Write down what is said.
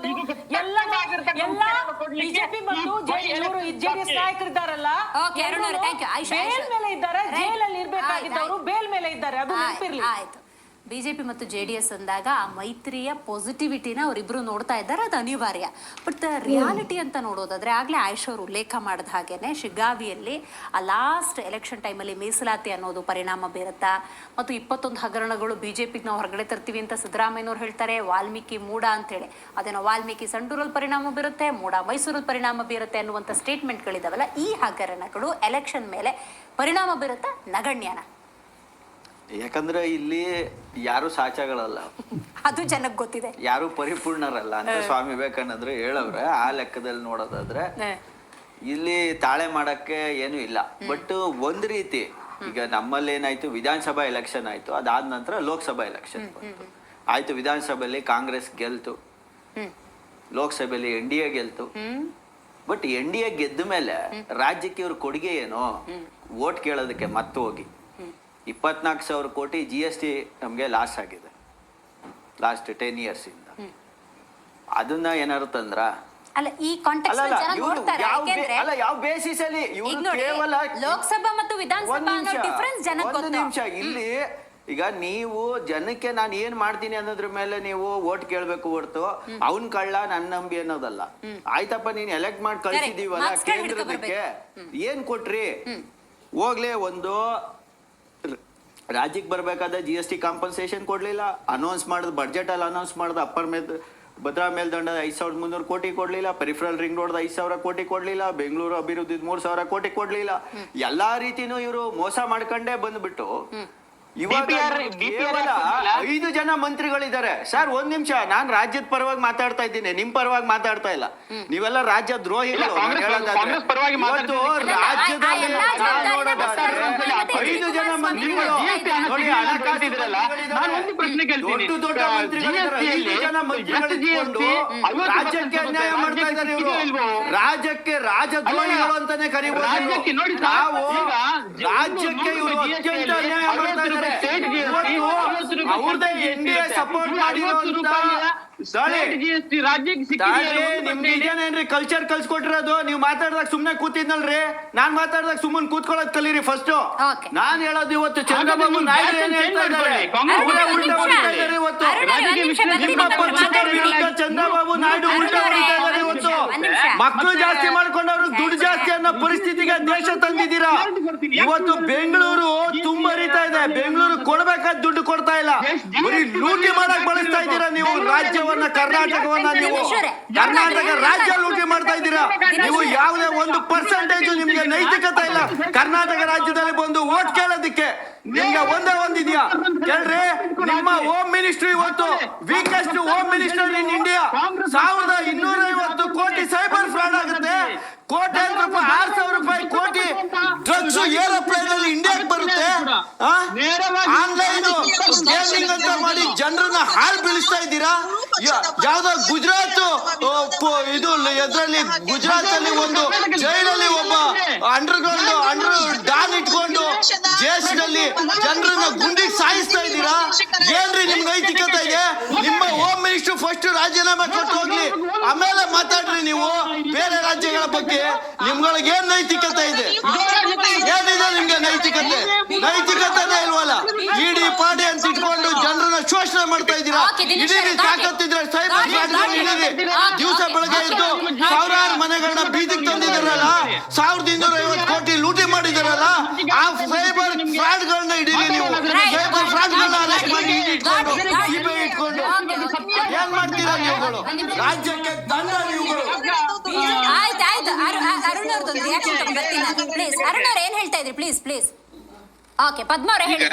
ಅದು ಎಲ್ಲ ಬಿಜೆಪಿ ಮತ್ತು ಜೆಡಿಎಸ್ ನಾಯಕರಿದ್ದಾರಲ್ಲ ಬೇಲ್ ಮೇಲೆ ಇದ್ದಾರೆ, ಜೈಲಲ್ಲಿ ಇರ್ಬೇಕಾಗಿದ್ದವರು ಬೇಲ್ ಮೇಲೆ ಇದ್ದಾರೆ, ಅದು ನೆನಪಿರ್ಲಿ. ಆಯ್ತು, ಬಿಜೆಪಿ ಮತ್ತು ಜೆಡಿಎಸ್ ಅಂದಾಗ ಆ ಮೈತ್ರಿಯ ಪಾಸಿಟಿವಿಟಿನ ಅವರಿಬ್ರು ನೋಡ್ತಾ ಇದ್ದಾರೆ, ಅದು ಅನಿವಾರ್ಯ. ಬಟ್ ರಿಯಾಲಿಟಿ ಅಂತ ನೋಡೋದಾದ್ರೆ ಆಗ್ಲೇ ಆಯುಷ್ ಅವರು ಉಲ್ಲೇಖ ಮಾಡಿದ ಹಾಗೇನೆ ಶಿಗ್ಗಾವಿಯಲ್ಲಿ ಆ ಲಾಸ್ಟ್ ಎಲೆಕ್ಷನ್ ಟೈಮಲ್ಲಿ ಮೀಸಲಾತಿ ಅನ್ನೋದು ಪರಿಣಾಮ ಬೀರುತ್ತಾ, ಮತ್ತು 21 ಹಗರಣಗಳು ಬಿಜೆಪಿಗೆ ನಾವು ಹೊರಗಡೆ ತರ್ತೀವಿ ಅಂತ ಸಿದ್ದರಾಮಯ್ಯನವ್ರು ಹೇಳ್ತಾರೆ. ವಾಲ್ಮೀಕಿ ಮೂಡ ಅಂತೇಳಿ, ಅದೇನೋ ವಾಲ್ಮೀಕಿ ಸಂಡೂರಲ್ಲಿ ಪರಿಣಾಮ ಬೀರುತ್ತೆ, ಮೂಡ ಮೈಸೂರಲ್ಲಿ ಪರಿಣಾಮ ಬೀರುತ್ತೆ ಅನ್ನುವಂಥ ಸ್ಟೇಟ್ಮೆಂಟ್ಗಳಿದಾವಲ್ಲ, ಈ ಹಗರಣಗಳು ಎಲೆಕ್ಷನ್ ಮೇಲೆ ಪರಿಣಾಮ ಬೀರುತ್ತಾ ನಗಣ್ಯನ? ಯಾಕಂದ್ರೆ ಇಲ್ಲಿ ಯಾರು ಸಾಚಗಳಲ್ಲ, ಅದು ಜನಕ್ಕೆ ಗೊತ್ತಿದೆ, ಯಾರು ಪರಿಪೂರ್ಣರಲ್ಲ ಅಂತ ಸ್ವಾಮಿ ವಿವೇಕಾನಂದರು ಹೇಳವ್ರೆ. ಆ ಲೆಕ್ಕದಲ್ಲಿ ನೋಡೋದಾದ್ರೆ ಇಲ್ಲಿ ತಾಳೆ ಮಾಡಕ್ಕೆ ಏನು ಇಲ್ಲ. ಬಟ್ ಒಂದ್ ರೀತಿ ಈಗ ನಮ್ಮಲ್ಲಿ ಏನಾಯ್ತು, ವಿಧಾನಸಭಾ ಎಲೆಕ್ಷನ್ ಆಯ್ತು, ಅದಾದ ನಂತರ ಲೋಕಸಭಾ ಎಲೆಕ್ಷನ್ ಬಂತು. ಆಯ್ತು, ವಿಧಾನಸಭೆಯಲ್ಲಿ ಕಾಂಗ್ರೆಸ್ ಗೆಲ್ತು, ಲೋಕಸಭೆಯಲ್ಲಿ NDA ಗೆಲ್ತು. ಬಟ್ NDA ಗೆದ್ದ ಮೇಲೆ ರಾಜ್ಯಕ್ಕೆ ಇವ್ರ ಕೊಡುಗೆ ಏನು? ವೋಟ್ ಕೇಳೋದಕ್ಕೆ ಮತ್ತೆ ಹೋಗಿ 24,000 ಕೋಟಿ GST ನಮ್ಗೆ ಲಾಸ್ ಆಗಿದೆ ಲಾಸ್ಟ್ 10 years ಇಂದ. ಅದನ್ನ ಏನಾರು ತಂದ್ರ? ಅಲ್ಲ, ಈ ಕಾಂಟೆಕ್ಸ್ಟ್ ಜನ ನೋಡ್ತಾರೆ. ಯಾಕೆಂದ್ರೆ ಅಲ್ಲ, ಯಾವ ಬೇಸಿಸ್ ಅಲ್ಲಿ ಇವರು ಕೇವಲ ಲೋಕಸಭಾ ಮತ್ತು ವಿಧಾನಸಭಾ ಅನ್ನೋ ಡಿಫರೆನ್ಸ್ ಜನಕ್ಕೆ ಗೊತ್ತು. ನಿಮಿಷ, ಇಲ್ಲಿ ಈಗ ನೀವು ಜನಕ್ಕೆ ನಾನು ಏನ್ ಮಾಡ್ತೀನಿ ಅನ್ನೋದ್ರ ಮೇಲೆ ನೀವು ವೋಟ್ ಕೇಳ್ಬೇಕು ಹೊರತು ಅವನ್ ಕಳ್ಳ ನನ್ನ ನಂಬಿ ಅನ್ನೋದಲ್ಲ. ಆಯ್ತಪ್ಪ, ನೀನ್ ಎಲೆಕ್ಟ್ ಮಾಡಿ ಕಳ್ಸಿದೀವಲ್ಲ ಕೇಂದ್ರದಕ್ಕೆ, ಏನ್ ಕೊಟ್ರಿ? ಹೋಗ್ಲೇ ಒಂದು ರಾಜ್ಯಕ್ಕೆ ಬರ್ಬೇಕಾದ GST ಕಾಂಪನ್ಸೇಷನ್ ಕೊಡ್ಲಿಲ್ಲ, ಅನೌನ್ಸ್ ಮಾಡಿದ್ ಬಡ್ಜೆಟ್ ಅಲ್ಲಿ ಅನೌನ್ಸ್ ಮಾಡಿದ ಅಪ್ಪರ್ ಭದ್ರಾ ಮೇಲ್ದಂಡದ 5,300 ಕೋಟಿ ಕೊಡ್ಲಿಲ್ಲ, ಪೆರಿಫರಲ್ ರಿಂಗ್ ರೋಡ್ 5,000 ಕೋಟಿ ಕೊಡ್ಲಿಲ್ಲ, ಬೆಂಗಳೂರು ಅಭಿವೃದ್ಧಿ 3,000 ಕೋಟಿ ಕೊಡ್ಲಿಲ್ಲ. ಎಲ್ಲಾ ರೀತಿನೂ ಇವರು ಮೋಸ ಮಾಡ್ಕೊಂಡೇ ಬಂದ್ಬಿಟ್ಟು ಇವಾಗ ಕೇವಲ 5 ಜನ ಮಂತ್ರಿಗಳಿದ್ದಾರೆ. ಸರ್, ಒಂದ್ ನಿಮಿಷ, ನಾನ್ ರಾಜ್ಯದ ಪರವಾಗಿ ಮಾತಾಡ್ತಾ ಇದ್ದೀನಿ, ನಿಮ್ ಪರವಾಗಿ ಮಾತಾಡ್ತಾ ಇಲ್ಲ. ನೀವೆಲ್ಲ ರಾಜ್ಯ ದ್ರೋಹಿಗಳು. ಇವತ್ತು ರಾಜ್ಯದಲ್ಲಿ ನೋಡೋದಾದ್ರೆ 5 ಜನ ಮಂತ್ರಿಗಳು ನೋಡಿ, ದೊಡ್ಡ ದೊಡ್ಡ ಮಂತ್ರಿಗಳಿದ್ದಾರೆ. 5 ಜನ ಮಂತ್ರಿಗಳಿದ್ಕೊಂಡು ರಾಜ್ಯಕ್ಕೆ ಅನ್ಯಾಯ ಮಾಡ್ತಾ ಇದ್ದಾರೆ ಇವರು. ರಾಜ್ಯಕ್ಕೆ ರಾಜದ್ರೋಹಿಗಳು ಅಂತಾನೆ ಕರೀಬಹುದು ನಾವು. ರಾಜ್ಯಕ್ಕೆ ಇವರು ಅತ್ಯಂತ ಅನ್ಯಾಯ ಮಾಡ್ತಾ ಇದ್ದಾರೆ. ಅವ್ರದ್ದೇ NDA ಸಪೋರ್ಟ್ ನಿಮ್ಗೆ ಇದೇನೇನ್ರಿ ಕಲ್ಚರ್ ಕಲ್ಸ್ಕೊಟ್ಟಿರೋದು? ನೀವು ಮಾತಾಡ್ದಾಗ ಸುಮ್ನೆ ಕೂತಿದ್ನಲ್ರಿ, ನಾನ್ ಮಾತಾಡ್ದಾಗ ಸುಮ್ಮನೆ ಕೂತ್ಕೊಳ್ಳೋದ್ ಕಲೀರಿ ಫಸ್ಟ್. ನಾನ್ ಹೇಳೋದು ಇವತ್ತು ಚಂದ್ರಬಾಬು ನಾಯ್ಡು ಏನ್ ಹೇಳ್ತಾ ಇದ್ದಾರೆ, ಉಲ್ಟಾ ಹೊಡಿತಾ ಇದ್ದಾರೆ ಇವತ್ತು. ನಿಮ್ಮ ಪಕ್ಷದ ವಿರುದ್ಧ ಚಂದ್ರಬಾಬು ನಾಯ್ಡು ಉಲ್ಟಾ ಹೊಡಿತಾ ಇದ್ದಾರೆ ಇವತ್ತು. ಮಕ್ಕಳು ಜಾಸ್ತಿ ಮಾಡ್ಕೊಂಡವ್ರು ದುಡ್ಡು ಜಾಸ್ತಿ ಅನ್ನೋ ಪರಿಸ್ಥಿತಿಗೆ ದೇಶ ತಂದಿದ್ದೀರಾ. ಇವತ್ತು ಬೆಂಗಳೂರು ತುಂಬರಿತಾ ಇದೆ, ಬೆಂಗಳೂರು ಕೊಡ್ಬೇಕಾದ ದುಡ್ಡು ಕೊಡ್ತಾ ಇಲ್ಲ, ಬರೀ ಲೂಟಿ ಮಾಡಕ್ ಬಳಸ್ತಾ ಇದ್ದೀರಾ ನೀವು ರಾಜ್ಯವನ್ನ, ಕರ್ನಾಟಕವನ್ನ. ನೀವು ಕರ್ನಾಟಕ ರಾಜ್ಯ ಲೂಟಿ ಮಾಡ್ತಾ ಇದ್ದೀರಾ. ನೀವು ಯಾವುದೇ 1% ನಿಮ್ಗೆ ನೈತಿಕತೆ ಇಲ್ಲ ಕರ್ನಾಟಕ ರಾಜ್ಯದಲ್ಲಿ ಬಂದು ವೋಟ್ ಕೇಳೋದಿಕ್ಕೆ. ನಿಮ್ಗೆ ಒಂದೇ ಒಂದಿದ್ಯಾ ಕೇಳ್ರಿ, ನಿಮ್ಮ ಹೋಮ್ ಮಿನಿಸ್ಟ್ರಿ ಇವತ್ತು weakest home minister in India. 1,250 ಕೋಟಿ ಸೈಬರ್ ಫ್ರಾಡ್ ಆಗುತ್ತೆ, ಕೋಟ್ಯಾಂತರ ರೂಪಾಯಿ, 6,000 ರೂಪಾಯಿ ಕೋಟಿ ಡ್ರಗ್ಸ್ ಏರೋಪ್ಲೇನ್ ಅಲ್ಲಿ ಇಂಡಿಯಾಕ್ಕೆ ಬರುತ್ತೆ. ಆನ್ಲೈನ್ ಸ್ಕ್ಯಾನಿಂಗ್ ಅಂತ ಮಾಡಿ ಜನರನ್ನ ಹಾಳು ಬೀಳಿಸ್ತಾ ಇದ್ದೀರಾ. ಯಾವ್ದೋ ಗುಜರಾತ್ ಇದು ಎದ್ರಲ್ಲಿ ಗುಜರಾತ್ ಅಲ್ಲಿ ಒಂದು ಜೈಲಲ್ಲಿ ಒಬ್ಬ ಅಂಡರ್ ಡಾನ್ ಇಟ್ಕೊಂಡು ದೇಶದಲ್ಲಿ ಜನರನ್ನ ಗುಂಡಿಗೆ ಸಾಯಿಸ್ತಾ ಇದ್ದೀರಾ. ಏನ್ರಿ ನಿಮ್ಗೆ ನೈತಿಕತೆ ಇದೆ? ನಿಮ್ಮ ಹೋಮ್ ಮಿನಿಸ್ಟರ್ ಫಸ್ಟ್ ರಾಜೀನಾಮೆ ಕೊಟ್ಟು ಹೋಗ್ಲಿ, ಆಮೇಲೆ ಮಾತಾಡ್ರಿ ನೀವು ಬೇರೆ ರಾಜ್ಯಗಳ ಬಗ್ಗೆ. ನಿಮ್ಗಳಿಗೆ ಏನ್ ನೈತಿಕತೆ ಇದೆ? ಏನಿದೆ ನಿಮ್ಗೆ ನೈತಿಕತೆ? ನೈತಿಕತೆನೇ ಇಲ್ವಲ್ಲ. ಇಡೀ ಪಾಡಿ ಅಂತ ಇಟ್ಕೊಂಡು ಜನರನ್ನ ಶೋಷಣೆ ಮಾಡ್ತಾ ಇದ್ದೀರಾ. ಇಡೀ ತಾಕತ್ತಿದ್ರೆ ಸೈಬರ್ ದಿವಸ ಬೆಳಗ್ಗೆ ಇದ್ದು ಸಾವಿರಾರು ಮನೆಗಳನ್ನ ಬೀದಿಗೆ ತಂದಿದ್ದಾರಲ್ಲ, 1,250 ಕೋಟಿ ಲೂಟಿ ಮಾಡಿದಾರಲ್ಲ. ಆ ಸೈಬರ್ ಫ್ರಾಡ್ ಗಳನ್ನ ಹಿಡೀರಿ ನೀವು. ಸೈಬರ್ ಫ್ರಾಡ್ ಗಳನ್ನ ಅರೆಸ್ಟ್ ಮಾಡಿ ಇಟ್ಕೊಂಡು ಏನ್ ಮಾಡ್ತೀರಾ ನೀವುಗಳು? ರಾಜ್ಯಕ್ಕೆ ದಂಡ ನೀವುಗಳು. ಆಯ್ತು, ಅರುಣ್ ಅವ್ರದ್ದು ರಿಯಾಕ್ಷನ್ ತಗೊಂಡ್ಬರ್ತೀನಿ. ಪ್ಲೀಸ್ ಅರುಣ್ ಅವ್ರು ಏನ್ ಹೇಳ್ತಾ ಇದ್ರಿ? ಪ್ಲೀಸ್. ಓಕೆ, ಪದ್ಮ ಅವರೇ ಹೇಳಿ.